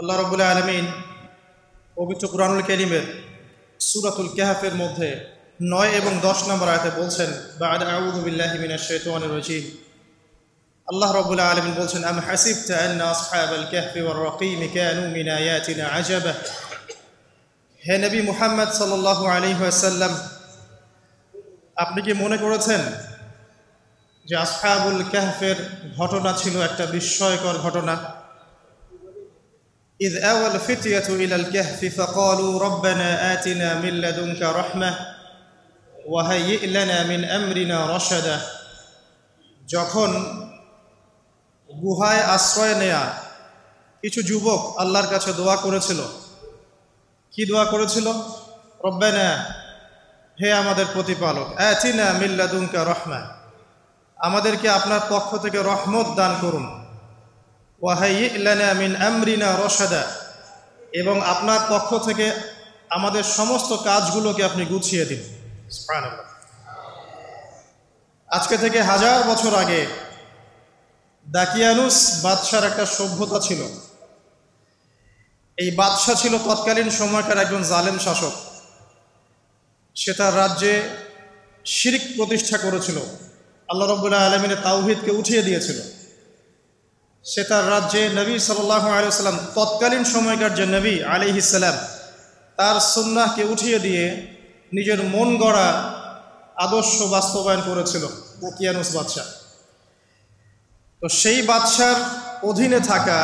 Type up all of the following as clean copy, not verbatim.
আল্লাহ রাব্বুল আলামিন পবিত্র কুরআনুল কারীমের সূরাতুল কাহফের মধ্যে 9 এবং 10 নম্বর আয়াতে বলছেন, বা'দা আউযু বিল্লাহি মিনাশ শাইতানির রাজীম। আল্লাহ রাব্বুল আলামিন বলছেন, আম হাসিবতা আন্না আসহাবাল কাহফি ওয়ার রাকিম কানু মিন আয়াতিনা আজাবা। হে নবী মুহাম্মদ সাল্লাল্লাহু আলাইহি ওয়াসাল্লাম, আপনি কি মনে করেছেন যে আসহাবুল কাহফের ঘটনা ছিল একটা বিস্ময়কর ঘটনা? إذ أوى الفتية إلى الكهف فقالوا ربنا آتنا من لدنك رحمة وهيئ لنا من أمرنا رشدا। যখন গুহায় আশ্রয় নেয়া কিছু যুবক আল্লাহর কাছে দোয়া করেছিল, কি দোয়া করেছিল? রব্বানা, হে আমাদের প্রতিপালক, আতিনা মিন লাদুনকা রাহমা, আমাদেরকে আপনার পক্ষ থেকে রহমত দান করুন। ওয়াহাইয়্ লানা মিন আমরিনা রশাদা, এবং আপনার পক্ষ থেকে আমাদের সমস্ত কাজগুলোকে আপনি গুছিয়ে দিন। সুবহানাল্লাহ। আজকে থেকে 1000 বছর আগে দাকিয়ানুস বাদশার একটা সভ্যতা ছিল। এই বাদশা ছিল তৎকালীন সময়কার একজন জালেম শাসক। সে তার রাজ্যে শিরক প্রতিষ্ঠা করেছিল, আল্লাহ রাব্বুল আলামিনের তাওহীদকে উঠিয়ে দিয়েছিল। সে তার রাজ্যে নবী সাল্লাল্লাহু আলাইহি ওয়াসাল্লাম, তৎকালীন সময়কার যে নবী আলাইহিস সালাম, তার সুন্নাহকে উঠিয়ে দিয়ে নিজের মন গড়া আদর্শ বাস্তবায়ন করেছিল দাকিয়ানুস বাদশা। তো সেই বাদশার অধীনে থাকা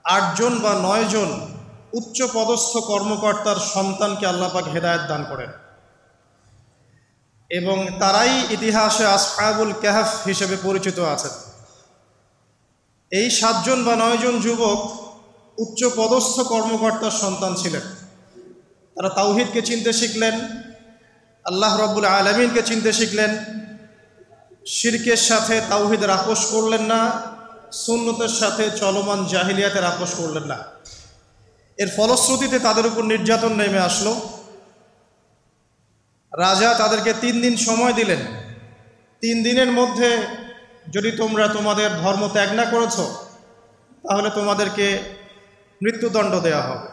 8 জন বা 9 জন উচ্চ পদস্থ কর্মকর্তার সন্তানকে আল্লাহ পাক হেদায়েত দান করেন, এবং তারাই ইতিহাসে আসহাবুল কাহফ হিসেবে পরিচিত আছেন। এই 7 জন বা 9 জন যুবক উচ্চ পদস্থ কর্মকর্তার সন্তান ছিলেন। তারা তাওহীদকে চিনতে শিখলেন, আল্লাহ রাব্বুল আলামিনকে চিনতে শিখলেন, শিরকের সাথে তাওহীদের আপোষ করলেন না, সুন্নতের সাথে চলমান জাহিলিয়াতের আপোষ করলেন না। এর ফলশ্রুতিতে তাদের উপর নির্যাতন নেমে আসলো। রাজা তাদেরকে 3 দিন সময় দিলেন। 3 দিনের মধ্যে যদি তোমরা তোমাদের ধর্ম ত্যাগ না করেছ, তাহলে তোমাদেরকে মৃত্যুদণ্ড দেওয়া হবে।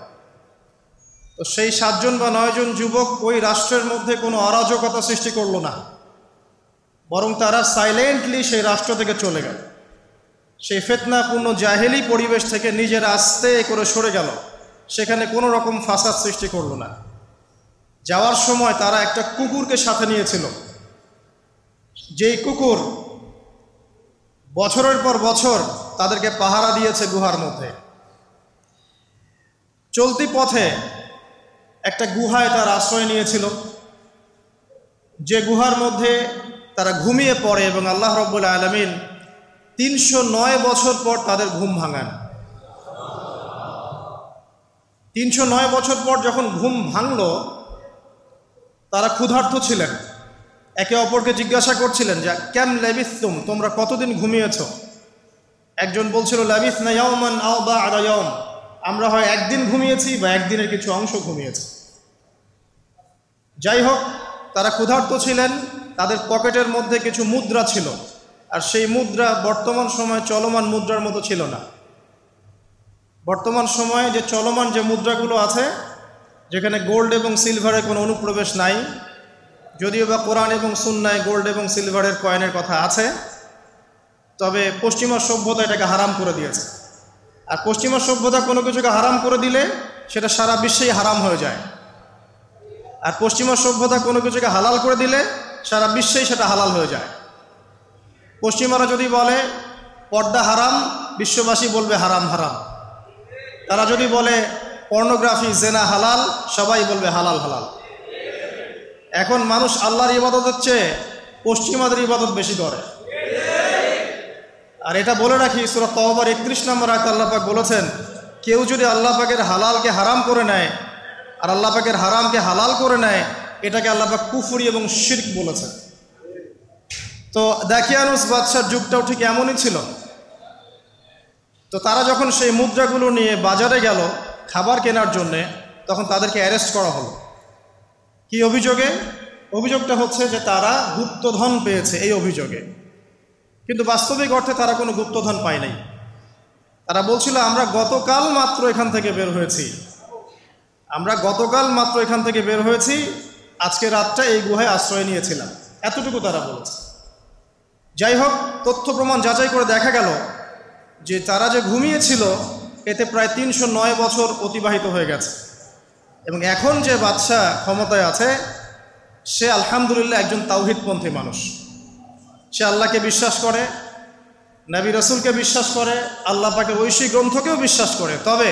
তো সেই 7 জন বা 9 জন যুবক ওই রাষ্ট্রের মধ্যে কোনো অরাজকতা সৃষ্টি করলো না, বরং তারা সাইলেন্টলি সেই রাষ্ট্র থেকে চলে গেল। সেই ফিতনাপূর্ণ জাহেলি পরিবেশ থেকে নিজেরা আস্তে করে সরে গেল, সেখানে কোনো রকম ফাসাদ সৃষ্টি করলো না। যাওয়ার সময় তারা একটা কুকুরকে সাথে নিয়েছিল, যেই কুকুর বছরের পর বছর তাদেরকে পাহারা দিয়েছে গুহার মধ্যে। চলতি পথে একটা গুহায় তার আশ্রয় নিয়েছিল, যে গুহার মধ্যে তারা ঘুমিয়ে পড়ে, এবং আল্লাহ রাব্বুল আলামিন 309 বছর পর তাদের ঘুম ভাঙান। 309 বছর পর যখন ঘুম ভাঙল, তারা ক্ষুধার্ত ছিলেন, একে অপরকে জিজ্ঞাসা করছিলেন যে কেম লাবিসতুম, তোমরা কতদিন ঘুমিয়েছ? একজন বলছিল লাবিসনা ইয়াওমান আও বা'দা ইয়াওম, আমরা হয় একদিন ঘুমিয়েছি বা একদিনের কিছু অংশ ঘুমিয়েছি। যাই হোক, তারা ক্ষুধার্ত ছিলেন, তাদের পকেটের মধ্যে কিছু মুদ্রা ছিল, আর সেই মুদ্রা বর্তমান সময়ে চলমান মুদ্রার মতো ছিল না। বর্তমান সময়ে যে চলমান যে মুদ্রাগুলো আছে, যেখানে গোল্ড এবং সিলভারের কোনো অনুপ্রবেশ নাই, যদিও বা কোরআন এবং সুন্নায় গোল্ড এবং সিলভারের কয়েনের কথা আছে, তবে পশ্চিমা সভ্যতা এটাকে হারাম করে দিয়েছে। আর পশ্চিমা সভ্যতা কোনো কিছুকে হারাম করে দিলে সেটা সারা বিশ্বেই হারাম হয়ে যায়, আর পশ্চিমা সভ্যতা কোনো কিছুকে হালাল করে দিলে সারা বিশ্বেই সেটা হালাল হয়ে যায়। পশ্চিমারা যদি বলে পর্দা হারাম, বিশ্ববাসী বলবে হারাম হারাম। তারা যদি বলে পর্নোগ্রাফি জেনা হালাল, সবাই বলবে হালাল হালাল। এখন মানুষ আল্লাহর ইবাদতের চেয়ে পশ্চিমাদের ইবাদত বেশি করে। আর এটা বলে রাখি, সূরা তাওবার 31 নম্বর আয়াতে আল্লাহ পাক বলেছেন, কেউ যদি আল্লাহ পাকের হালালকে হারাম করে নেয় আর আল্লাহ পাকের হারামকে হালাল করে নেয়, এটাকে আল্লাহ পাক কুফরি এবং শিরক বলেছেন। তো দাকিয়ানুস বাদশার যুগটাও ঠিক এমনই ছিল। তো তারা যখন সেই মুদ্রাগুলো নিয়ে বাজারে গেল খাবার কেনার জন্যে, তখন তাদেরকে অ্যারেস্ট করা হলো। কি অভিযোগে? অভিযোগটা হচ্ছে যে তারা গুপ্তধন পেয়েছে, এই অভিযোগে। কিন্তু বাস্তবিক অর্থে তারা কোনো গুপ্তধন পায় নাই। তারা বলছিল আমরা গতকাল মাত্র এখান থেকে বের হয়েছি, আজকে রাতটা এই গুহায় আশ্রয় নিয়েছিলাম, এতটুকু তারা বলেছে। যাই হোক, তথ্য প্রমাণ যাচাই করে দেখা গেল যে তারা যে ঘুমিয়েছিল এতে প্রায় 309 বছর অতিবাহিত হয়ে গেছে, এবং এখন যে বাদশাহ ক্ষমতায় আছে সে আলহামদুলিল্লাহ একজন তাওহীদপন্থী মানুষ। সে আল্লাহকে বিশ্বাস করে, নবী রাসূলকে বিশ্বাস করে, আল্লাহ পাকের ঐশী গ্রন্থকেও বিশ্বাস করে। তবে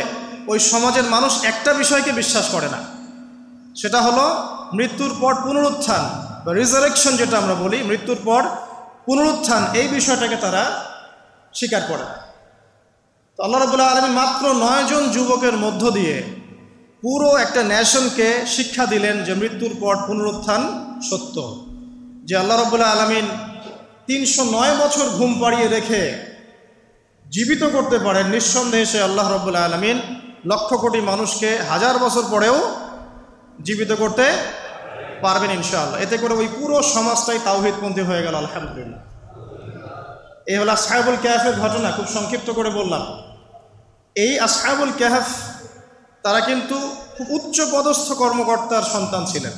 ওই সমাজের মানুষ একটা বিষয়কে বিশ্বাস করে না, সেটা হলো মৃত্যুর পর পুনরুত্থান বা রিজারেকশন, যেটা আমরা বলি মৃত্যুর পর পুনরুত্থান, এই বিষয়টাকে তারা স্বীকার করে। তো আল্লাহ রাব্বুল আলামিন মাত্র 9 জন যুবকের মধ্য দিয়ে পুরো একটা নেশনকে শিক্ষা দিলেন যে মৃত্যুর পর পুনরুত্থান সত্য। যে আল্লাহ রাব্বুল আলামিন 309 বছর ঘুম পাড়িয়ে রেখে জীবিত করতে পারেন, নিঃসন্দেহে সে আল্লাহ রাব্বুল আলামিন লক্ষ কোটি মানুষকে 1000 বছর পরেও জীবিত করতে পারবেন ইনশাআল্লাহ। এতে করে ওই পুরো সমাজটাই তাওহীদপন্থী হয়ে গেল আলহামদুলিল্লাহ। এই হলো আসহাবুল কাহফের ঘটনা, খুব সংক্ষিপ্ত করে বললাম। এই আসহাবুল কাহফ তারা কিন্তু খুব উচ্চ পদস্থ কর্মকর্তার সন্তান ছিলেন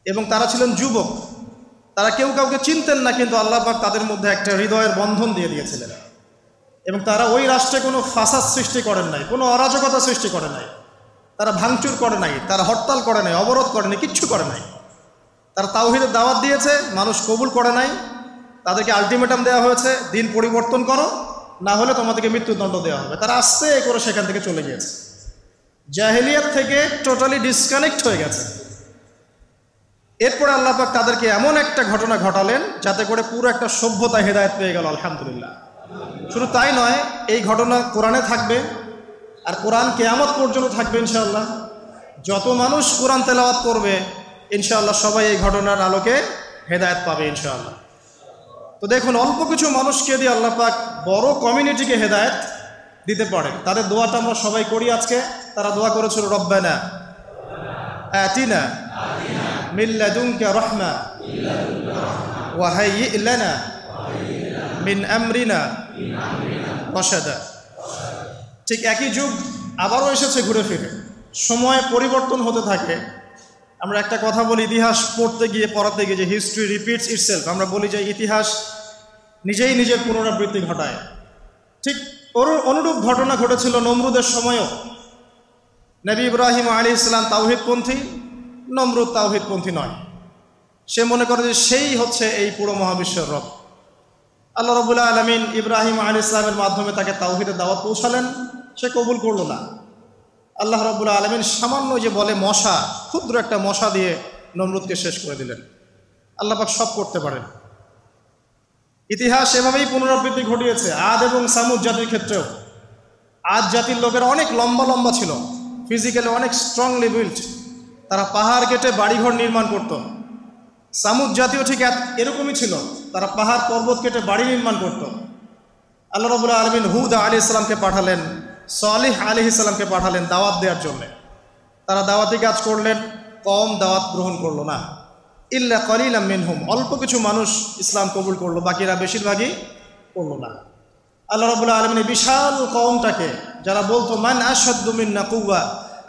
এবং তারা ছিলেন যুবক। তারা কেউ কাউকে চিনতেন না, কিন্তু আল্লাহ পাক তাদের মধ্যে একটা হৃদয়ের বন্ধন দিয়ে দিয়েছিলেন। এবং তারা ওই রাষ্ট্রে কোনো ফাসাদ সৃষ্টি করেন নাই, কোনো অরাজকতা সৃষ্টি করে নাই, তারা ভাঙচুর করে নাই, তারা হরতাল করে নাই, অবরোধ করে নাই, কিচ্ছু করে নাই। তারা তাওহীদের দাওয়াত দিয়েছে, মানুষ কবুল করে নাই, তাদেরকে আলটিমেটাম দেওয়া হয়েছে, দিন পরিবর্তন করো, না হলে তোমাদেরকে মৃত্যুদণ্ড দেওয়া হবে। তারা আস্তে করে সেখান থেকে চলে গিয়েছে, জাহেলিয়াত থেকে টোটালি ডিসকানেক্ট হয়ে গেছে। এরপরে আল্লাহ পাক তাদেরকে এমন একটা ঘটনা ঘটালেন যাতে করে পুরো একটা সভ্যতা হেদায়েত পেয়ে গেল আলহামদুলিল্লাহ। শুধু তাই নয়, এই ঘটনা কোরআনে থাকবে আর কোরআন কিয়ামত পর্যন্ত থাকবে ইনশাআল্লাহ। যত মানুষ কোরআন তেলাওয়াত করবে ইনশাআল্লাহ সবাই এই ঘটনার আলোকে হেদায়েত পাবে ইনশাআল্লাহ। তো দেখুন, অল্প কিছু মানুষকে দিয়ে আল্লাহ পাক বড় কমিউনিটিকে হেদায়েত দিতে পারে। তাদের দোয়াটা আমরা সবাই করি আজকে। তারা দোয়া করেছিল, রব্বানা আতিনা মিন লাদুনকা রাহমা ওয়া হাইয়্ লানা মিন আমরিনা রাশাদা। ঠিক একই যুগ আবারও এসেছে ঘুরে ফিরে, সময় পরিবর্তন হতে থাকে। আমরা একটা কথা বলি, ইতিহাস পড়তে গিয়ে পড়াতে গিয়ে, যে হিস্ট্রি রিপিটস ইটসেলফ। আমরা বলি যে ইতিহাস নিজেই নিজের পুনরাবৃত্তি ঘটায়। ঠিক অনুরূপ ঘটনা ঘটেছিল নমরুদের সময়ও। নবী ইব্রাহিম আলাইহিস সালাম তাওহীদপন্থী, নমরুদ তাওহীদপন্থী নয়। সে মনে করে যে সেই হচ্ছে এই পুরো মহাবিশ্বের রব। আল্লাহ রাব্বুল আলামিন ইব্রাহিম আলাইহিস সালামের মাধ্যমে তাকে তাওহীদের দাওয়াত পৌঁছালেন, সে কবুল করল না। আল্লাহ রাব্বুল আলামিন সামান্য যে বলে মশা, ক্ষুদ্র একটা মশা দিয়ে নমরুদকে শেষ করে দিলেন। আল্লাহ পাক সব করতে পারেন। ইতিহাস এভাবেই পুনরাবৃত্তি ঘটিয়েছে আদ এবং সামুদ জাতির ক্ষেত্রেও। আদ জাতির লোকেরা অনেক লম্বা লম্বা ছিল, ফিজিক্যালি অনেক স্ট্রংলি বিল্ট, তারা পাহাড় কেটে বাড়িঘর নির্মাণ করত। সামুদ জাতীয় ঠিক এরকমই ছিল, তারা পাহাড় পর্বত কেটে বাড়ি নির্মাণ করত। আল্লাহ রাব্বুল আলামিন হুদ আলাইহিস সালামকে পাঠালেন, সালেহ আলাইহিস সালামকে পাঠালেন দাওয়াত দেওয়ার জন্য। তারা দাওয়াতি কাজ করলেন, কম দাওয়াত গ্রহণ করলো না। ইল্লা কলিলাম মিনহুম, অল্প কিছু মানুষ ইসলাম কবুল করলো, বাকিরা বেশিরভাগই করলো না। আল্লাহ রাব্বুল আলামিন বিশাল কওমটাকে, যারা বলতো মান আশাদ্দু মিন্না কুওয়া,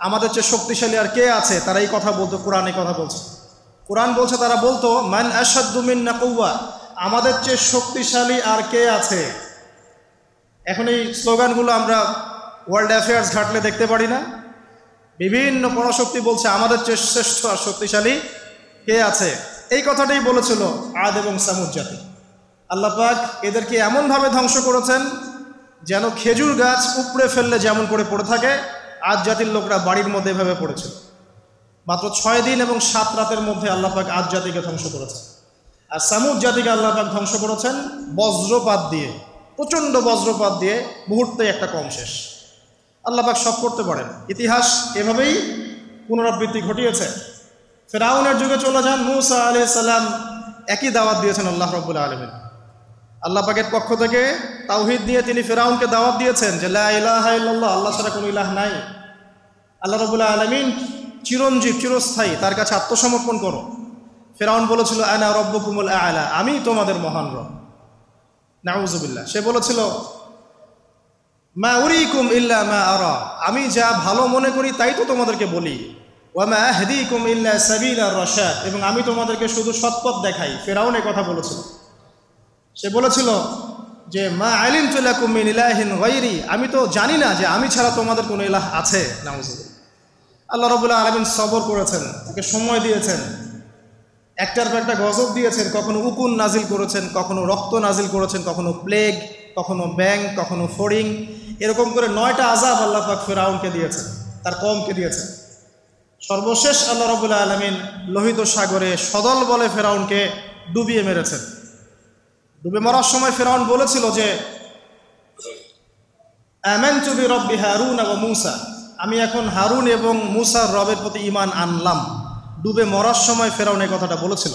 আমাদের চেয়ে শক্তিশালী আর কে আছে, তারা এই কথা বলতো। কোরআন এই কথা বলছে, কোরআন বলছে তারা বলতো মান আশাদ্দু মিন্না কুওয়া, আমাদের চেয়ে শক্তিশালী আর কে আছে। এখন এই স্লোগানগুলো আমরা ওয়ার্ল্ড অ্যাফেয়ার্স ঘাটলে দেখতে পারি না? বিভিন্ন পরাশক্তি বলছে আমাদের চেয়ে শ্রেষ্ঠ আর শক্তিশালী কে আছে। এই কথাটাই বলেছিল আদ এবং সামুদ জাতি। আল্লাহ পাক এদেরকে এমনভাবে ধ্বংস করেছেন যেন খেজুর গাছ উপড়ে ফেললে যেমন করে পড়ে থাকে, আদ জাতির লোকরা বাড়ির মধ্যে এভাবে পড়েছিল। মাত্র 6 দিন এবং 7 রাতের মধ্যে আল্লাহ পাক আদ জাতিকে ধ্বংস করেছেন। আর সামুদ জাতিকে আল্লাহ পাক ধ্বংস করেছেন বজ্রপাত দিয়ে, প্রচণ্ড বজ্রপাত দিয়ে, মুহূর্তে একটা কম শেষ। আল্লাহ পাক সব করতে পারেন। ইতিহাস এভাবেই পুনরাবৃত্তি ঘটিয়েছে। ফেরাউনের যুগে চলে যান, মূসা আলাইহিস সালাম একই দাওয়াত দিয়েছেন আল্লাহ রাব্বুল আলামিন। আল্লাহ পাকের পক্ষ থেকে তাওহীদ নিয়ে তিনি ফেরাউনকে দাওয়াত দিয়েছেন যে লা ইলাহা ইল্লাল্লাহ, আল্লাহ ছাড়া কোনো ইলাহ নাই। আল্লাহ রাব্বুল আলামিন চিরঞ্জীব, চিরস্থায়ী, তার কাছে আত্মসমর্পণ করো। ফেরাউন বলেছিল আনা রব্বুকুমুল আ'লা, আমি তোমাদের মহান রব। নাউযুবিল্লাহ। সে বলেছিল মা উরিকুম ইল্লা মা আরা, আমি যা ভালো মনে করি তাই তো তোমাদেরকে বলি। ওয়া মা আহদিকুম ইল্লা সাবিলার রাশাদ, এবং আমি তোমাদেরকে শুধু সৎপথ দেখাই। ফিরআউন এই কথা বলেছিল। সে বলেছিল যে মা আলিমতু লাকুম মিন ইলাহিন গায়রি, আমি তো জানি না যে আমি ছাড়া তোমাদের কোনো ইলাহ আছে। নাউযুবিল্লাহ। আল্লাহ রাব্বুল আলামিন সবর করেছেন, তাকে সময় দিয়েছেন, একটার পর একটা গজব দিয়েছেন। কখনো উকুন নাজিল করেছেন, কখনো রক্ত নাজিল করেছেন, কখনো প্লেগ, কখনো ব্যাং, কখনো ফড়িং, এরকম করে 9টা আযাব আল্লাহ পাক ফিরআউনকে দিয়েছেন, তার কওমকে দিয়েছেন। সর্বশেষ আল্লাহ রাব্বুল আলামিন লোহিত সাগরে সদল বলে ফিরআউনকে ডুবিয়ে মেরেছেন। ডুবে মরার সময় ফিরআউন বলেছিল যে আমানতু বিরব্বি হারুন ওয়া মূসা, আমি এখন হারুন এবং মূসার রবের প্রতি ঈমান আনলাম। ডুবে মরার সময় ফিরআউন এই কথাটা বলেছিল।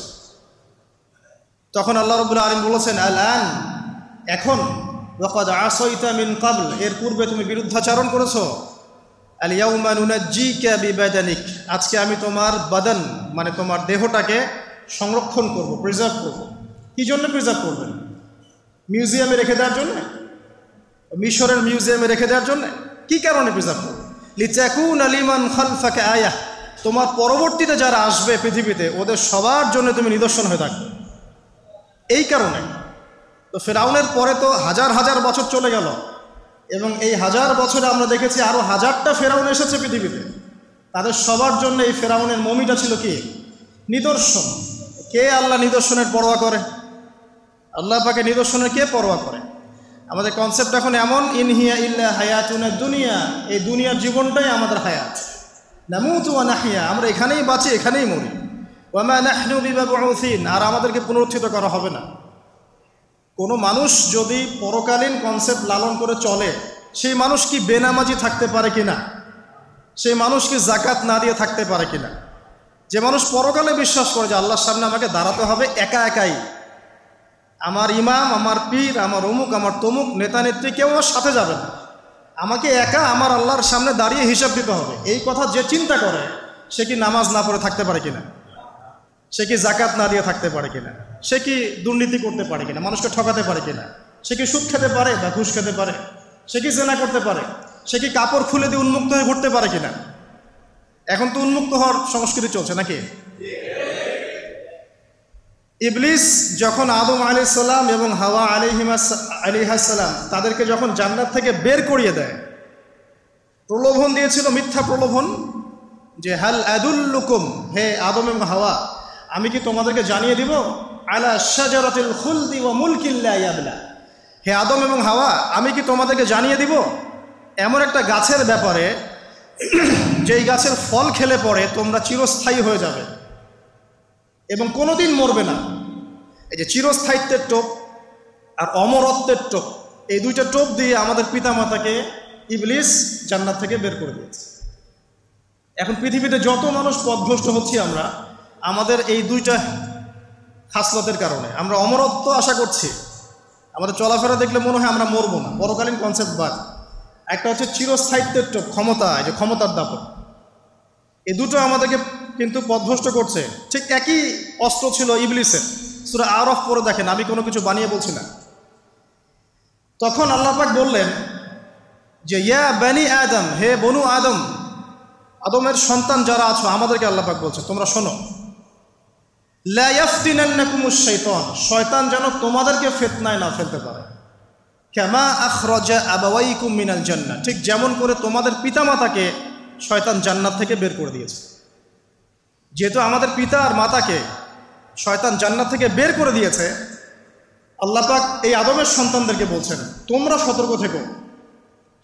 তখন আল্লাহ রাব্বুল আলামিন বলেছেন আল-আন, এখন, ওয়াকাদ আসাইতা মিন ক্বাবল, এর পূর্বে তুমি বিরুদ্ধাচরণ করেছো। আল ইয়াউমা নুনাজ্জিকা বিবাদানিক, আজকে আমি তোমার বাদান মানে তোমার দেহটাকে সংরক্ষণ করব, প্রিজার্ভ করব। কি জন্য প্রিজার্ভ করবেন? মিউজিয়ামে রেখে দেওয়ার জন্য? মিশরের মিউজিয়ামে রেখে দেওয়ার জন্য? কি কারণে প্রিজার্ভ করবে? লিতাকুনা লিমান খালফাকা আয়াহ, তোমার পরবর্তীতে যারা আসবে পৃথিবীতে ওদের সবার জন্য তুমি নিদর্শন হয়ে থাকবে। এই কারণে তো ফিরআউনের পরে তো হাজার হাজার বছর চলে গেল, এবং এই হাজার বছরে আমরা দেখেছি আরো 1000টা ফেরাউন এসেছে পৃথিবীতে। তাদের সবার জন্য এই ফেরাউনের মমিটা ছিল কি? নিদর্শন। কে আল্লাহ নিদর্শনের পরোয়া করে? আল্লাহ পাকে নিদর্শনের কে পরোয়া করে? আমাদের কনসেপ্ট এখন এমন, ইন হিয়া ইল্লা হায়াতুনা দুনিয়া, এই দুনিয়ার জীবনটাই আমাদের হায়াত। নামুতু ওয়া নাহইয়া, আমরা এখানেই বাঁচি, এখানেই মরি। ওয়া মা নাহনু বিমাবউসিন, আর আমাদেরকে পুনরুত্থিত করা হবে না। কোনো মানুষ যদি পরকালীন কনসেপ্ট লালন করে চলে, সেই মানুষ কি বেনামাজি থাকতে পারে কিনা? সেই মানুষ কি যাকাত না দিয়ে থাকতে পারে কিনা? যে মানুষ পরকালে বিশ্বাস করে যে আল্লাহর সামনে আমাকে দাঁড়াতে হবে একা একাই, আমার ইমাম, আমার পীর, আমার অমুক, আমার তমুক নেতা নেত্রী কেউ আমার সাথে যাবে না, আমাকে একা আমার আল্লাহর সামনে দাঁড়িয়ে হিসাব দিতে হবে, এই কথা যে চিন্তা করে, সে কি নামাজ না পড়ে থাকতে পারে কিনা? সে কি যাকাত না দিয়ে থাকতে পারে কিনা? সে কি দুর্নীতি করতে পারে কিনা? মানুষকে ঠকাতে পারে কিনা? সে কি সুদ খেতে পারে বা ঘুষ খেতে পারে? সে কি জেনা করতে পারে? সে কি কাপড় খুলে দিয়ে উন্মুক্ত হয়ে ঘুরতে পারে কিনা? এখন তো উন্মুক্ত হওয়ার সংস্কৃতি চলছে নাকি? ইবলিস যখন আদম আলাইহিস সালাম এবং হাওয়া আলাইহিস সালাম তাদেরকে যখন জান্নাত থেকে বের করিয়ে দেয়, প্রলোভন দিয়েছিল, মিথ্যা প্রলোভন, যে হাল আদুল্লুকুম, হে আদম এবং হাওয়া, আমি কি তোমাদেরকে জানিয়ে দিব, আলা শাজারাতিল খুলদি ওয়া মুলকিন লা ইয়াবলা, হে আদম এবং হাওয়া, আমি কি তোমাদেরকে জানিয়ে দিব এমন একটা গাছের ব্যাপারে যেই গাছের ফল খেলে পরে তোমরা চিরস্থায়ী হয়ে যাবে এবং কোনোদিন মরবে না। এই যে চিরস্থায়িত্বের টোপ আর অমরত্বের টোপ, এই দুইটা টোপ দিয়ে আমাদের পিতামাতাকে ইবলিস জান্নাত থেকে বের করে দিয়েছে। এখন পৃথিবীতে যত মানুষ পথভ্রষ্ট হচ্ছি আমরা, আমাদের এই দুইটা খাসলতের কারণে। আমরা অমরত্ব আশা করছি, আমাদের চলাফেরা দেখলে মনে হয় আমরা মরবো না, পরকালীন কনসেপ্ট বাদ। একটা হচ্ছে চিরস্থায়িত্বের টোপ, ক্ষমতা, এই যে ক্ষমতার দাপট, এই দুটো আমাদেরকে কিন্তু পথভ্রষ্ট করছে। ঠিক একই অস্ত্র ছিল ইবলিসের। সূরা আরাফ পড়ে দেখেন, আমি কোনো কিছু বানিয়ে বলছি না। তখন আল্লাহ পাক বললেন যে ইয়া বানি আদম, হে বনু আদম, আদমের সন্তান যারা আছো, আমাদেরকে আল্লাহ পাক বলছে তোমরা শোনো, লা ইয়াফতিনান্নাকুমুশ শাইতান, শয়তান যেন তোমাদেরকে ফিতনায় না ফেলতে পারে। কামা আখরাজা আবাওয়াইকুম মিনাল জান্নাহ, ঠিক যেমন করে তোমাদের পিতামাতাকে শয়তান জান্নাত থেকে বের করে দিয়েছে। যেহেতু আমাদের পিতা আর মাতাকে শয়তান জান্নাত থেকে বের করে দিয়েছে, আল্লাহ পাক এই আদমের সন্তানদেরকে বলছেন তোমরা সতর্ক থেকো,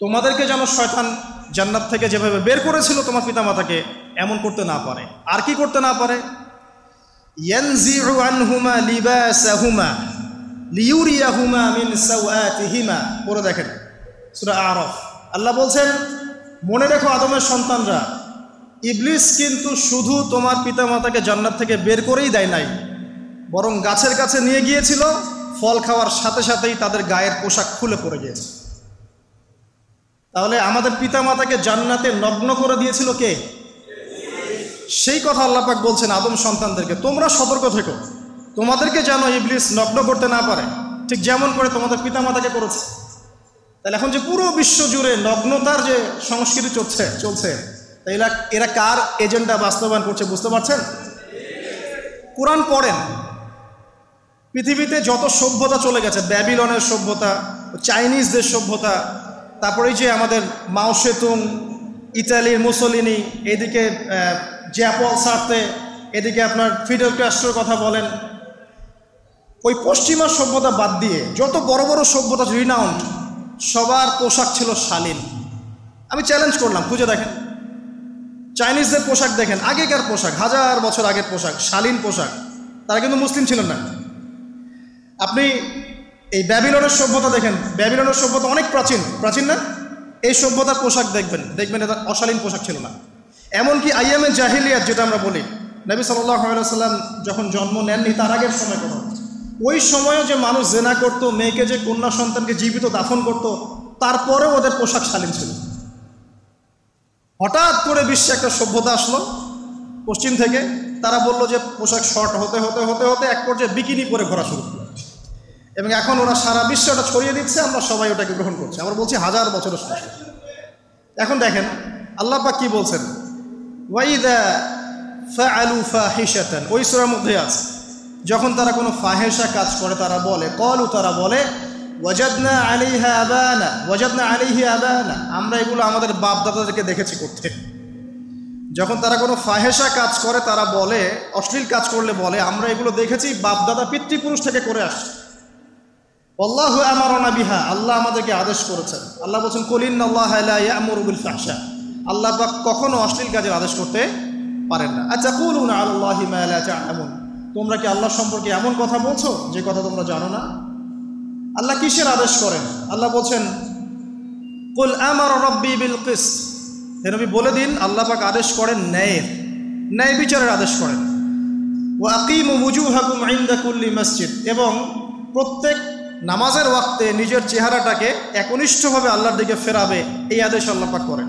তোমাদেরকে যেন শয়তান জান্নাত থেকে যেভাবে বের করেছিল তোমার পিতামাতাকে, এমন করতে না পারে। আর কি করতে না পারে? ইয়ানজিউ আনহুমা লিবাসাহুমা লিউরিয়াহুমা মিন সাওআতিহিমা, পড়ে দেখেন সূরা আরাফ। আল্লাহ বলছেন মনে রেখো আদমের সন্তানরা, ইবলিস কিন্তু শুধু তোমার পিতামাতাকে জান্নাত থেকে বের করেই দেয় নাই, বরং গাছের কাছে নিয়ে গিয়েছিল, ফল খাওয়ার সাথে সাথেই তাদের গায়ের পোশাক খুলে পড়ে গিয়েছে। তাহলে আমাদের পিতামাতাকে জান্নাতে নগ্ন করে দিয়েছিল কে? সেই কথা আল্লাহ পাক বলছেন আদম সন্তানদেরকে তোমরা সতর্ক থেকো, তোমাদেরকে যেন ইবলিস নগ্ন করতে না পারে, ঠিক যেমন করে তোমাদের পিতামাতাকে করেছে। তাহলে এখন যে পুরো বিশ্ব জুড়ে নগ্নতার যে সংস্কৃতি চলছে তাই এরা কার এজেন্ডা বাস্তবায়ন করছে বুঝতে পারছেন? কোরআন পড়েন, পৃথিবীতে যত সভ্যতা চলে গেছে, ব্যাবিলনের সভ্যতা, চাইনিজদের সভ্যতা, তারপরে যে আমাদের মাও সেতুং, ইতালির মুসোলিনি, এদিকে জ্যাপল সার্তে, এদিকে আপনার ফিডেল ক্যাস্ট্রোর কথা বলেন, ওই পশ্চিমা সভ্যতা বাদ দিয়ে যত বড় বড় সভ্যতা রিনাউন্ড, সবার পোশাক ছিল শালীন। আমি চ্যালেঞ্জ করলাম, খুঁজে দেখেন চাইনিজদের পোশাক দেখেন, আগেকার পোশাক, 1000 বছর আগের পোশাক, শালীন পোশাক। তারা কিন্তু মুসলিম ছিলেন না। আপনি এই ব্যাবিলনের সভ্যতা দেখেন, ব্যাবিলনের সভ্যতা অনেক প্রাচীন না? এই সভ্যতার পোশাক দেখবেন এটা অশালীন পোশাক ছিল না। এমনকি আইয়ামে জাহিলিয়াত যেটা আমরা বলি, নবী সাল্লাল্লাহু আলাইহি ওয়াসাল্লাম যখন জন্ম নেননি তার আগের সময় কথা, ওই সময়ও যে মানুষ জেনা করত, মেয়েকে যে কন্যা সন্তানকে জীবিত দাফন করত, তারপরেও ওদের পোশাক শালীন ছিল। হঠাৎ করে বিশ্বে একটা সভ্যতা আসলো পশ্চিম থেকে, তারা বলল যে পোশাক শর্ট হতে হতে হতে হতে এক পর্যায়ে বিকিনি পরে ঘোরা শুরু করলো, এবং এখন ওরা সারা বিশ্বে ওটা ছড়িয়ে দিচ্ছে, আমরা সবাই ওটাকে গ্রহণ করছি। আমরা বলছি 1000 বছরের সমস্যা। এখন দেখেন আল্লাহ পাক কি বলছেন, ওয়াইদা ফাআলু ফাহিশাতান, ওই সূরার মধ্যে আছে, যখন তারা কোনো ফাহেসা কাজ করে তারা বলে, ক্বালু, তারা বলে, ওয়াজাদনা আলাইহা আবানা, ওয়াজাদনা আলাইহি আবানা, আমরা এগুলো আমাদের বাপ দাদাদেরকে দেখেছি করতে। যখন তারা কোনো ফাহেসা কাজ করে তারা বলে, অশ্লীল কাজ করলে বলে, আমরা এগুলো দেখেছি বাপ দাদা পিতৃপুরুষ থেকে করে আসছে। আল্লাহু আমারানা বিহা, আল্লাহ আমাদেরকে আদেশ করেছেন। আল্লাহ বলছেন, কুল ইন্নাল্লাহা লা ইয়া'মুরু বিল ফাহশা, আল্লাহ পাক কখনো অশ্লীল কাজের আদেশ করতে পারেন না। আতাকুলুনা আলাল্লাহি মা লা তা'লামুন, তোমরা কি আল্লাহ সম্পর্কে এমন কথা বলছো যে কথা তোমরা জানো না? আল্লাহ কিসের আদেশ করেন? আল্লাহ বলছেন, কুল আমারা রাব্বি বিল কিসত, হে নবী বলে দিন আল্লাহ পাক আদেশ করেন ন্যায় বিচারের আদেশ করেন। ওয়া আকিমু ওয়ুজুহাকুম ইনদা কুল্লি মসজিদ, এবং প্রত্যেক নামাজের ওয়াক্তে নিজের চেহারাটাকে একনিষ্ঠভাবে আল্লাহর দিকে ফেরাবে, এই আদেশ আল্লাহ পাক করেন।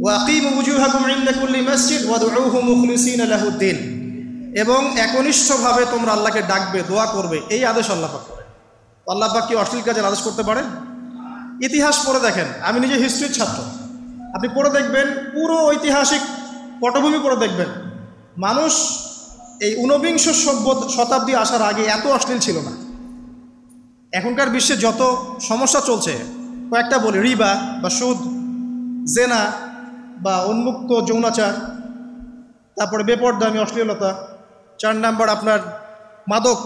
ওয়া আকিমু ওয়ুজুহাকুম ইনদা কুল্লি মসজিদ ওয়াদউহু মুখলিসিনা লাহুদ্দিন, এবং একনিষ্ঠভাবে তোমরা আল্লাহকে ডাকবে, দোয়া করবে, এই আদেশ আল্লাহ পাক করেন। আল্লাহ পাক কি অশ্লীল কাজের আদেশ করতে পারেন? ইতিহাস পড়ে দেখেন, আমি নিজে হিস্ট্রির ছাত্র, আপনি পড়ে দেখবেন, পুরো ঐতিহাসিক পটভূমি পড়ে দেখবেন, মানুষ এই ঊনবিংশ শতাব্দী আসার আগে এত অশ্লীল ছিল না। এখনকার বিশ্বে যত সমস্যা চলছে, কয়েকটা বলি, রিবা বা সুদ, জেনা বা উন্মুক্ত যৌনাচার, তারপরে বেপরদামি অশ্লীলতা, 4 নাম্বার আপনার মাদক,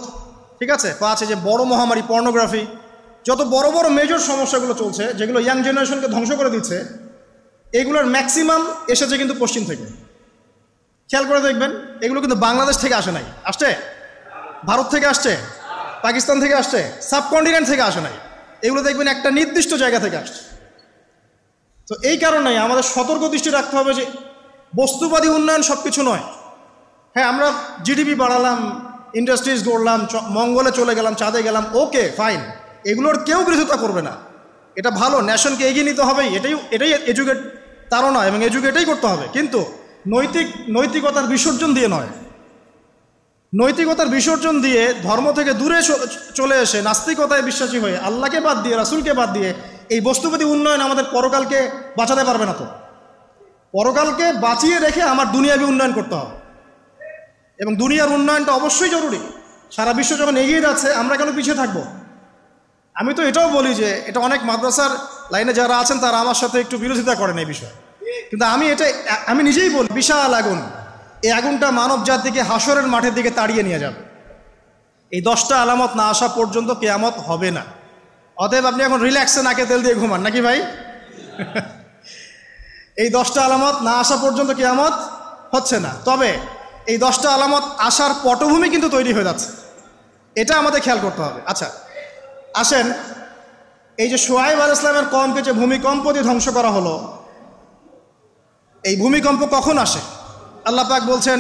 ঠিক আছে, 5 যে বড় মহামারী পর্নোগ্রাফি, যত বড় বড় মেজর সমস্যাগুলো চলছে যেগুলো ইয়াং জেনারেশনকে ধ্বংস করে দিচ্ছে, এগুলোর ম্যাক্সিমাম এসেছে কিন্তু পশ্চিম থেকে। খেয়াল করে দেখবেন, এগুলো কিন্তু বাংলাদেশ থেকে আসে নাই, আসছে ভারত থেকে আসছে, পাকিস্তান থেকে আসছে, সাবকন্টিনেন্ট থেকে আসে নাই, এগুলো দেখবেন একটা নির্দিষ্ট জায়গা থেকে আসছে। তো এই কারণেই আমাদের সতর্ক দৃষ্টি রাখতে হবে যে বস্তুবাদী উন্নয়ন সব কিছু নয়। হ্যাঁ, আমরা জিডিপি বাড়ালাম, ইন্ডাস্ট্রিজ গড়লাম, মঙ্গলে চলে গেলাম, চাঁদে গেলাম, ওকে ফাইন, এগুলোর কেউ বিরোধিতা করবে না, এটা ভালো, নেশনকে এগিয়ে নিতে হবে, এটাই এডুকেট তারা এবং এডুকেটেই করতে হবে, কিন্তু নৈতিকতার বিসর্জন দিয়ে নয়। নৈতিকতার বিসর্জন দিয়ে ধর্ম থেকে দূরে চলে এসে নাস্তিকতায় বিশ্বাসী হয়ে আল্লাহকে বাদ দিয়ে, রাসূলকে বাদ দিয়ে এই বস্তুবাদী উন্নয়ন আমাদের পরকালকে বাঁচাতে পারবে না। তো পরকালকে বাঁচিয়ে রেখে আমার দুনিয়াবী উন্নয়ন করতে হবে, এবং দুনিয়ার উন্নয়নটা অবশ্যই জরুরি। সারা বিশ্ব যখন এগিয়ে যাচ্ছে, আমরা কেন পিছিয়ে থাকবো? আমি তো এটাও বলি যে এটা অনেক মাদ্রাসার লাইনে যারা আছেন তারা আমার সাথে একটু বিরোধিতা করেন এই বিষয়ে, কিন্তু আমি নিজেই বলি, বিশাল আগুন, এই আগুনটা মানব জাতিকে হাসরের মাঠের দিকে তাড়িয়ে নিয়ে যাবে। এই 10টা আলামত না আসা পর্যন্ত কিয়ামত হবে না। অতএব আপনি এখন রিল্যাক্সে নাকে তেল দিয়ে ঘুমান, নাকি ভাই? এই 10টা আলামত না আসা পর্যন্ত কিয়ামত হচ্ছে না। তবে এই 10টা আলামত আসার পটভূমি কিন্তু তৈরি হয়ে যাচ্ছে, এটা আমাদের খেয়াল করতে হবে। আচ্ছা আসেন, এই যে শুআয়ব আলাইহিস সালামের কওমকে যে ভূমিকম্প দিয়ে ধ্বংস করা হলো, এই ভূমিকম্প কখন আসে? আল্লাহ পাক বলছেন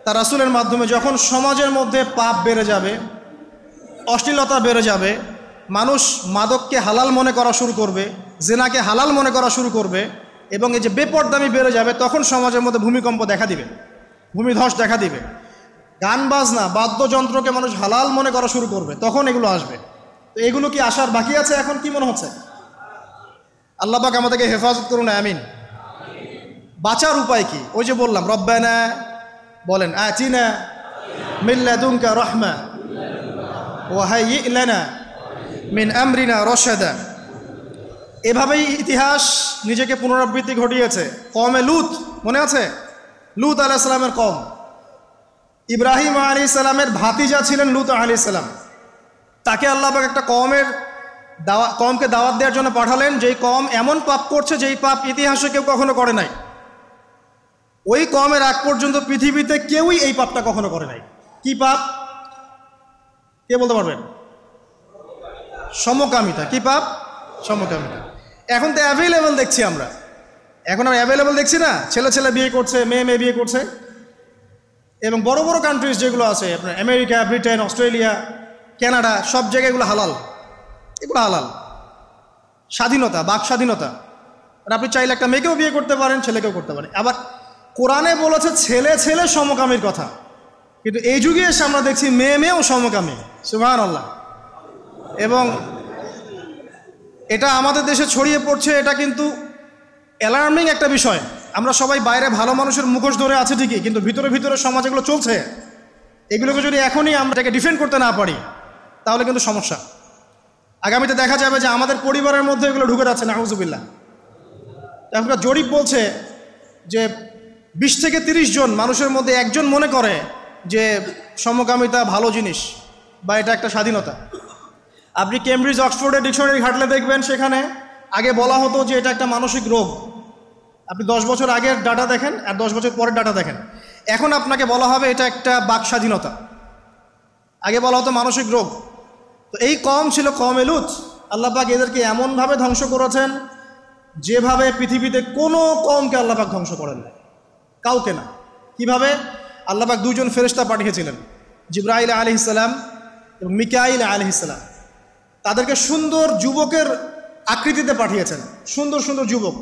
তার রাসূলের মাধ্যমে, যখন সমাজের মধ্যে পাপ বেড়ে যাবে, অশ্লীলতা বেড়ে যাবে, মানুষ মাদককে হালাল মনে করা শুরু করবে, জেনাকে হালাল মনে করা শুরু করবে, এবং এই যে বেপরদামি বেড়ে যাবে, তখন সমাজের মধ্যে ভূমিকম্প দেখা দিবে, ভূমিধস দেখা দিবে। গান বাজনা, বাদ্যযন্ত্রকে মানুষ হালাল মনে করা শুরু করবে, তখন এগুলো আসবে। তো এগুলো কি আসার বাকি আছে এখন? কি মনে হচ্ছে? আল্লাহ পাক আমাদেরকে হেফাজত করুন, আমিন। বাঁচার উপায় কি? ওই যে বললাম, রব্বানা বলেন, আতিনা মিন লাদুনকা রাহমা ওয়া হাইয়্ লানা মিন আমরিনা রশাদা। এভাবেই ইতিহাস নিজেকে পুনরাবৃত্তি ঘটিয়েছে। কওমে লূত, মনে আছে? লূত আলাইহিস সালামের কওম, ইব্রাহিম আলাইহিস সালামের ভাতিজা ছিলেন লূত আলাইহিস সালাম। তাকে আল্লাহ পাক একটা কওমকে দাওয়াত দেওয়ার জন্য পাঠালেন, যেই কওম এমন পাপ করছে যেই পাপ ইতিহাসে কেউ কখনো করে নাই। ওই কওমের আগ পর্যন্ত পৃথিবীতে কেউই এই পাপটা কখনো করে নাই। কি পাপ? কে বলতে পারবেন? সমকামিতা। কি পাপ? সমকামিতা। এখন তো অ্যাভেলেবল দেখছি আমরা, এখন আমরা অ্যাভেলেবল দেখছি না, ছেলে ছেলে বিয়ে করছে, মেয়ে মেয়ে বিয়ে করছে। এবং বড় বড় কান্ট্রিজ যেগুলো আছে আপনার আমেরিকা, ব্রিটেন, অস্ট্রেলিয়া, কানাডা, সব জায়গায় এগুলো হালাল। এগুলো হালাল। স্বাধীনতা, বাক স্বাধীনতা। আর আপনি চাইলে একটা মেয়েকেও বিয়ে করতে পারেন, ছেলেকেও করতে পারেন। আবার কোরআনে বলেছে ছেলে ছেলে সমকামীর কথা, কিন্তু এই যুগে এসে আমরা দেখছি মেয়ে মেয়েও সমকামী। সুবহানাল্লাহ। এবং এটা আমাদের দেশে ছড়িয়ে পড়ছে। এটা কিন্তু অ্যালার্মিং একটা বিষয়। আমরা সবাই বাইরে ভালো মানুষের মুখোশ ধরে আছে ঠিকই, কিন্তু ভিতরে ভিতরে সমাজ এগুলো চলছে। এগুলোকে যদি এখনই আমরা এটাকে ডিফেন্ড করতে না পারি তাহলে কিন্তু সমস্যা। আগামীতে দেখা যাবে যে আমাদের পরিবারের মধ্যে এগুলো ঢুকে যাচ্ছে, নাউজুবিল্লাহ। এখনকার জরিপ বলছে যে 20 থেকে 30 জন মানুষের মধ্যে একজন মনে করে যে সমকামিতা ভালো জিনিস বা এটা একটা স্বাধীনতা। আপনি কেমব্রিজ অক্সফোর্ডের ডিকশনারি ঘাটলে দেখবেন সেখানে আগে বলা হতো যে এটা একটা মানসিক রোগ। আপনি 10 বছর আগের ডাটা দেখেন আর 10 বছর পরের ডাটা দেখেন, এখন আপনাকে বলা হবে এটা একটা বাক স্বাধীনতা। আগে বলা হতো মানসিক রোগ। তো এই কওম ছিল কওমে লূত। আল্লাহ পাক এদেরকে এমনভাবে ধ্বংস করেছেন যেভাবে পৃথিবীতে কোনো কওমকে আল্লাহ পাক ধ্বংস করেন না, কাউকে না। কিভাবে? আল্লাহ পাক 2 জন ফেরেশতা পাঠিয়েছিলেন, জিবরাইল আলাইহিস সালাম এবং মিকাইল আলাইহিস সালাম। তাদেরকে সুন্দর যুবকের আকৃতিতে পাঠিয়েছেন, সুন্দর সুন্দর যুবক।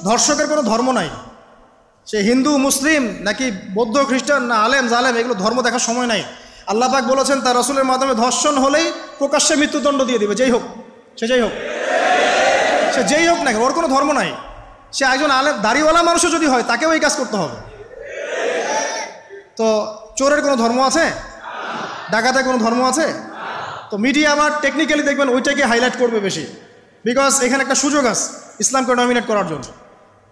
ধর্ষকের কোনো ধর্ম নাই। সে হিন্দু, মুসলিম, নাকি বৌদ্ধ, খ্রিস্টান, না আলেম জালেম, এগুলো ধর্ম দেখার সময় নাই। আল্লাহ পাক বলেছেন তার রাসূলের মাধ্যমে ধর্ষণ হলেই প্রকাশ্যে মৃত্যুদণ্ড দিয়ে দিবে, যেই হোক, সে যেই হোক, সে যেই হোক না, ওর কোনো ধর্ম নাই। সে একজন আলেম দাড়িওয়ালা মানুষও যদি হয় তাকেও এই কাজ করতে হবে। তো চোরের কোনো ধর্ম আছে? ডাকাতের কোনো ধর্ম আছে? তো মিডিয়া আবার টেকনিক্যালি দেখবেন ওইটাকে হাইলাইট করবে বেশি, বিকজ এখানে একটা সুযোগ আছে ইসলামকে ডমিনেট করার জন্য।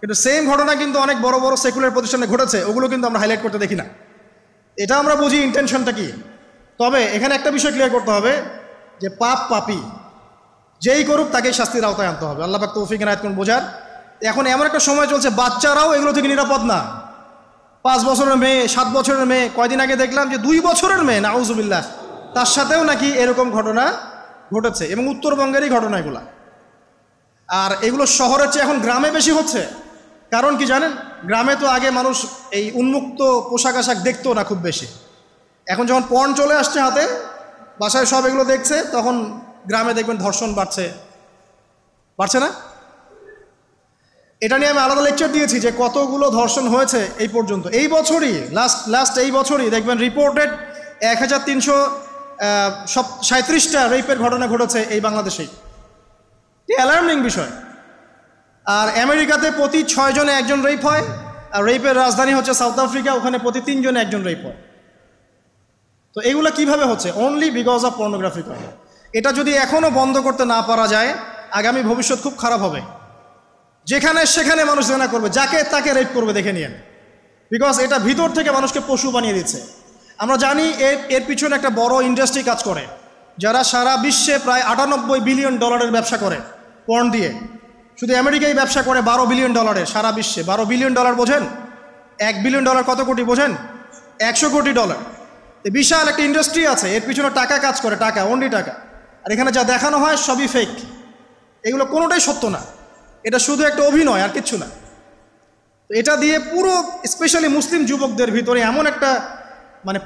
কিন্তু সেম ঘটনা কিন্তু অনেক বড় বড় সেকুলার প্রতিষ্ঠানে ঘটেছে, ওগুলো কিন্তু আমরা হাইলাইট করতে দেখি না। এটা আমরা বুঝি ইন্টেনশনটা কি। তবে এখানে একটা বিষয় ক্লিয়ার করতে হবে যে পাপ পাপী যেই করুক তাকেই শাস্তির আওতায় আনতে হবে। আল্লাহ পাক তৌফিক এনায়েত করুন বোঝার। এখন এমন একটা সময় চলছে বাচ্চারাও এগুলো থেকে নিরাপদ না। 5 বছরের মেয়ে, 7 বছরের মেয়ে, কয়দিন আগে দেখলাম যে 2 বছরের মেয়ে, নাউজুবিল্লাহ, তার সাথেও নাকি এরকম ঘটনা ঘটেছে, এবং উত্তরবঙ্গেরই ঘটনা এগুলা। আর এগুলো শহরের চেয়ে এখন গ্রামে বেশি হচ্ছে। কারণ কি জানেন? গ্রামে তো আগে মানুষ এই উন্মুক্ত পোশাক আশাক দেখতো না খুব বেশি। এখন যখন পর্ন চলে আসছে হাতে, বাসায় সব এগুলো দেখছে, তখন গ্রামে দেখবেন ধর্ষণ বাড়ছে না? এটা নিয়ে আমি আলাদা লেকচার দিয়েছি যে কতগুলো ধর্ষণ হয়েছে এই পর্যন্ত। এই বছরই লাস্ট এই বছরই দেখবেন রিপোর্টেড 1337টা রেপের ঘটনা ঘটেছে এই বাংলাদেশেই। অ্যালার্মিং বিষয়। আর আমেরিকাতে প্রতি 6 জনে 1 জন রেপ হয়, আর রেপের রাজধানী হচ্ছে সাউথ আফ্রিকা, ওখানে প্রতি 3 জনে 1 জন রেপ হয়। তো এগুলো কিভাবে হচ্ছে? Only because of pornography. এটা যদি এখনও বন্ধ করতে না পারা যায়, আগামী ভবিষ্যৎ খুব খারাপ হবে। যেখানে সেখানে মানুষ জেনা করবে, যাকে তাকে রেপ করবে, দেখে নিয়েন। বিকজ এটা ভিতর থেকে মানুষকে পশু বানিয়ে দিচ্ছে। আমরা জানি এর পিছনে একটা বড় ইন্ডাস্ট্রি কাজ করে, যারা সারা বিশ্বে প্রায় $98 বিলিয়ন ব্যবসা করে পর্ন দিয়ে। শুধু আমেরিকায় ব্যবসা করে $12 বিলিয়ন সারা বিশ্বে। $12 বিলিয়ন বোঝেন? $1 বিলিয়ন কত কোটি বোঝেন? $100 কোটি। বিশাল একটা ইন্ডাস্ট্রি আছে, এর পিছনে টাকা কাজ করে, টাকা, অনলি টাকা। আর এখানে যা দেখানো হয় সবই ফেক। এগুলো কোনোটাই সত্য না, এটা শুধু একটা অভিনয় আর কিচ্ছু না। তো এটা দিয়ে পুরো স্পেশালি মুসলিম যুবকদের ভিতরে এমন একটা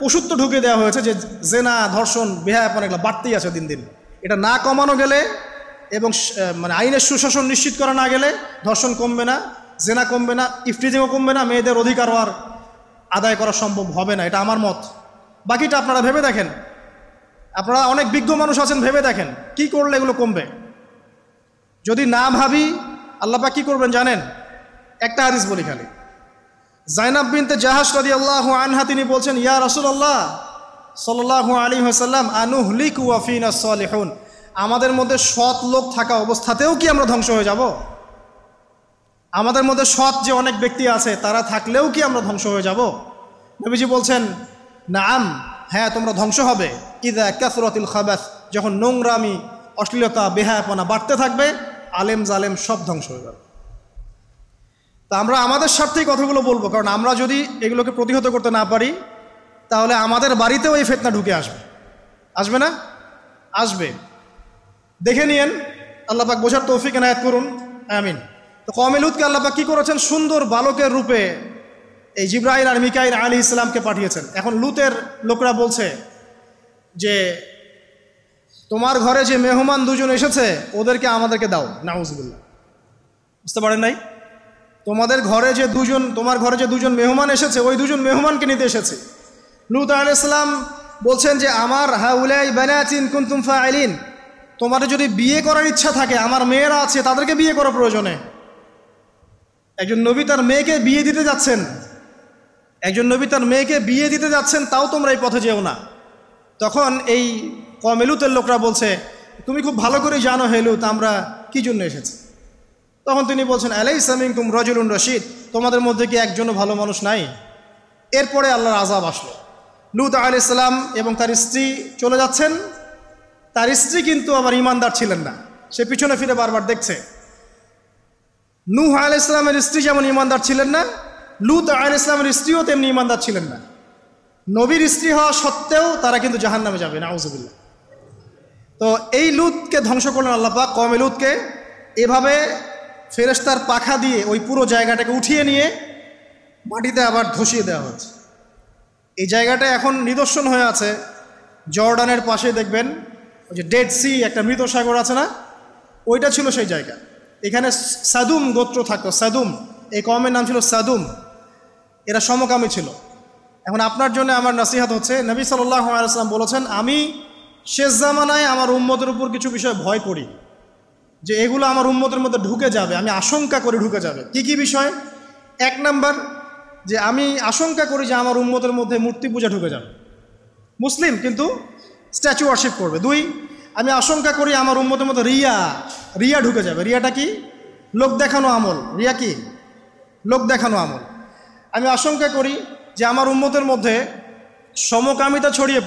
পশুত্ব ঢুকে দেওয়া হয়েছে যে জেনা, ধর্ষণ, বেহায়াপন এগুলো বাড়তেই আছে দিন দিন। এটা না কমানো গেলে এবং আইনের সুশাসন নিশ্চিত করা না গেলে ধর্ষণ কমবে না, জেনা কমবে না, ইফটিজিংও কমবে না, মেয়েদের অধিকারও আর আদায় করা সম্ভব হবে না। এটা আমার মত। বাকিটা আপনারা ভেবে দেখেন। আপনারা অনেক বিজ্ঞ মানুষ আছেন, ভেবে দেখেন কি করলে এগুলো কমবে। যদি না ভাবি আল্লাহ পাক কি করবেন জানেন? একটা হাদিস বলি খালি। জাইনাব বিনতে জাহাশ রাদিয়াল্লাহু আনহা তিনি বলছেন, ইয়া রাসূলুল্লাহ সাল্লাল্লাহু আলাইহি ওয়াসাল্লাম, আনুহলিকু ওয়া ফিনা সালিহুন, আমাদের মধ্যে সৎ লোক থাকা অবস্থাতেও কি আমরা ধ্বংস হয়ে যাব? আমাদের মধ্যে সৎ যে অনেক ব্যক্তি আছে তারা থাকলেও কি আমরা ধ্বংস হয়ে যাব? নবীজি বলছেন, নাআম, হ্যাঁ তোমরা ধ্বংস হবে। ইযা কাসরাতিল খাবাস, যখন নোংরামি, অশ্লীলতা, বেহায়াপনা বাড়তে থাকবে, আলেম জালেম সব ধ্বংস হয়ে যাবে। তা আমরা আমাদের স্বার্থেই কথাগুলো বলবো, কারণ আমরা যদি এগুলোকে প্রতিহত করতে না পারি তাহলে আমাদের বাড়িতেও এই ফিতনা ঢুকে আসবে। আসবে না? আসবে। দেখে নিয়েন, আল্লাহ পাক বোঝার তৌফিক এনায়েত করুন, আমিন। তো কওমে লূতকে আল্লাহ পাক কি করেছেন? সুন্দর বালকের রূপে এই জিবরাইল আর মিকাইল আলাইহিস সালামকে পাঠিয়েছেন। এখন লূতের লোকরা বলছে যে তোমার ঘরে যে মেহমান দুজন এসেছে ওদেরকে আমাদেরকে দাও। নাউজুবিল্লাহ। বুঝতে পারেন নাই? তোমার ঘরে যে দুজন মেহমান এসেছে ওই দুজন মেহমানকে নিতে এসেছে। লূত আলাইহিস সালাম বলছেন যে আমার হাউলাই বানাতিন কুনতুম ফাইলিন, তোমাদের যদি বিয়ে করার ইচ্ছা থাকে, আমার মেয়েরা আছে, তাদেরকে বিয়ে করা প্রয়োজনে। একজন নবী তার মেয়েকে বিয়ে দিতে যাচ্ছেন, তাও তোমরা এই পথে যেও না। তখন এই কওমে লূতের লোকরা বলছে, তুমি খুব ভালো করে জানো হে লূত আমরা কি জন্য এসেছি। তখন তিনি বলছেন, আলাইসা মিনকুম রাজুলুন রশিদ, তোমাদের মধ্যে কি একজনও ভালো মানুষ নাই? এরপরে আল্লাহর আযাব আসলো। লূত আলাইহিস সালাম এবং তার স্ত্রী চলে যাচ্ছেন। তার স্ত্রী কিন্তু আবার ঈমানদার ছিলেন না, সে পিছনে ফিরে বারবার দেখছে। নূহ আলাইহিস সালামের স্ত্রী যেমন ঈমানদার ছিলেন না, লূত আলাইহিস সালামের স্ত্রীও তেমনি ঈমানদার ছিলেন না। নবীর স্ত্রী হওয়া সত্ত্বেও তারা কিন্তু জাহান্নামে যাবে, নাউজুবিল্লাহ। তো এই লূতকে ধ্বংস করলেন আল্লাহ পাক, কওমে লূতকে এভাবে ফেরেশতার পাখা দিয়ে ওই পুরো জায়গাটাকে উঠিয়ে নিয়ে মাটিতে আবার ধসিয়ে দেওয়া হয়েছে। এই জায়গাটা এখন নিদর্শন হয়ে আছে। জর্ডানের পাশে দেখবেন ওই যে ডেড সি, একটা মৃত সাগর আছে না, ওইটা ছিল সেই জায়গা। এখানে সাদুম গোত্র থাকতো, সাদুম, এই কওমের নাম ছিল সাদুম। এরা সমকামী ছিল। এখন আপনার জন্য আমার নসিহত হচ্ছে, নবী সাল্লাল্লাহু আলাইহি ওয়াসাল্লাম বলেছেন, আমি শেষ জামানায় আমার উম্মতের উপর কিছু বিষয় ভয় করি যে এগুলো আমার উম্মতের মধ্যে ঢুকে যাবে, আমি আশঙ্কা করি ঢুকে যাবে। কি কি বিষয়? এক নাম্বার, যে আমি আশঙ্কা করি যে আমার উম্মতের মধ্যে মূর্তি পূজা ঢুকে যাবে, মুসলিম কিন্তু স্ট্যাচু ওয়ার্শিপ করবে। দুই, আমি আশঙ্কা করি আমার উম্মতের মধ্যে রিয়া ঢুকে যাবে। রিয়াটা কি? লোক দেখানো আমল। রিয়া কি? লোক দেখানো আমল। আমি আশঙ্কা করি যে আমার উম্মতের মধ্যে সমকামিতা ছড়িয়ে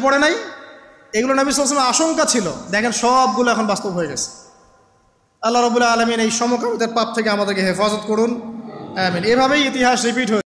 পড়ে নাই? এগুলো নবী সাল্লাল্লাহু আলাইহি ওয়াসাল্লাম আশঙ্কা ছিল। দেখেন সবগুলো এখন বাস্তব হয়ে গেছে। আল্লাহ রাব্বুল আলামিন এই সমকামিতার পাপ থেকে আমাদেরকে হেফাজত করুন, আমিন। এভাবেই ইতিহাস রিপিট হয়েছে।